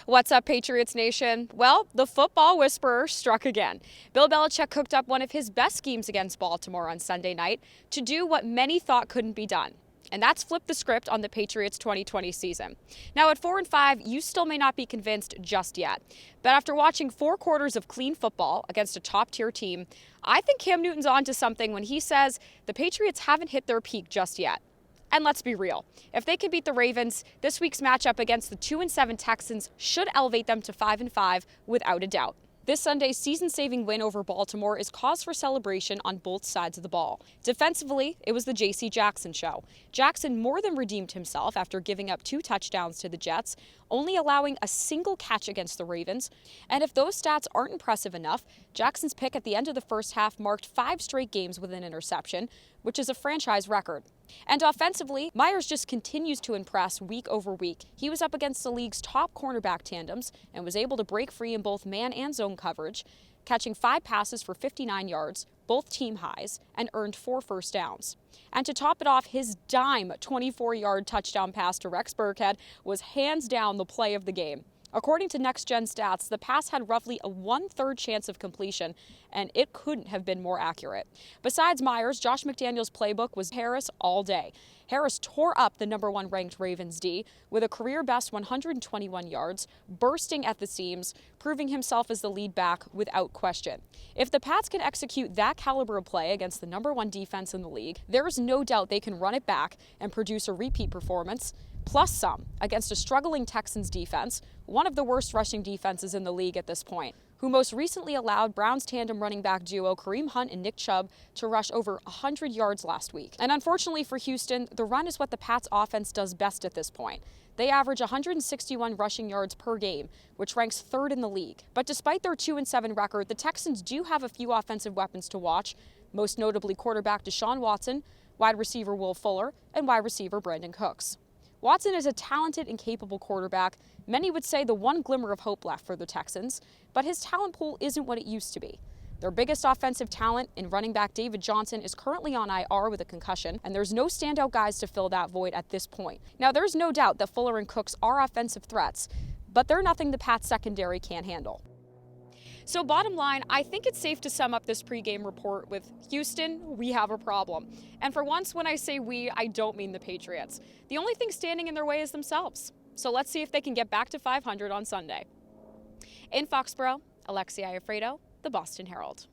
What's up, Patriots Nation? Well, the football whisperer struck again. Bill Belichick cooked up one of his best schemes against Baltimore on Sunday night to do what many thought couldn't be done. And that's flip the script on the Patriots' 2020 season. Now, at 4-5, you still may not be convinced just yet. But after watching 4 quarters of clean football against a top-tier team, I think Cam Newton's onto something when he says the Patriots haven't hit their peak just yet. And let's be real. If they can beat the Ravens, this week's matchup against the 2-7 Texans should elevate them to 5-5 without a doubt. This Sunday's season-saving win over Baltimore is cause for celebration on both sides of the ball. Defensively, it was the J.C. Jackson show. Jackson more than redeemed himself after giving up 2 touchdowns to the Jets, only allowing a single catch against the Ravens. And if those stats aren't impressive enough, Jackson's pick at the end of the first half marked 5 straight games with an interception, which is a franchise record. And offensively, Myers just continues to impress week over week. He was up against the league's top cornerback tandems and was able to break free in both man and zone coverage, catching 5 passes for 59 yards, both team highs, and earned 4 first downs. And to top it off, his dime 24-yard touchdown pass to Rex Burkhead was hands down the play of the game. According to Next Gen Stats, the pass had roughly a 1/3 chance of completion, and it couldn't have been more accurate. Besides Myers, Josh McDaniels' playbook was Harris all day. Harris tore up the number 1 ranked Ravens D with a career-best 121 yards, bursting at the seams, proving himself as the lead back without question. If the Pats can execute that caliber of play against the number 1 defense in the league, there is no doubt they can run it back and produce a repeat performance, plus some, against a struggling Texans defense, one of the worst rushing defenses in the league at this point, who most recently allowed Browns tandem running back duo Kareem Hunt and Nick Chubb to rush over 100 yards last week. And unfortunately for Houston, the run is what the Pats offense does best at this point. They average 161 rushing yards per game, which ranks 3rd in the league. But despite their 2-7 record, the Texans do have a few offensive weapons to watch, most notably quarterback Deshaun Watson, wide receiver Will Fuller, and wide receiver Brandon Cooks. Watson is a talented and capable quarterback, many would say the one glimmer of hope left for the Texans, but his talent pool isn't what it used to be. Their biggest offensive talent in running back David Johnson is currently on IR with a concussion, and there's no standout guys to fill that void at this point. Now, there's no doubt that Fuller and Cooks are offensive threats, but they're nothing the Pats secondary can't handle. So bottom line, I think it's safe to sum up this pregame report with Houston, we have a problem. And for once, when I say we, I don't mean the Patriots. The only thing standing in their way is themselves. So let's see if they can get back to 500 on Sunday. In Foxborough, Alexi Iafrato, the Boston Herald.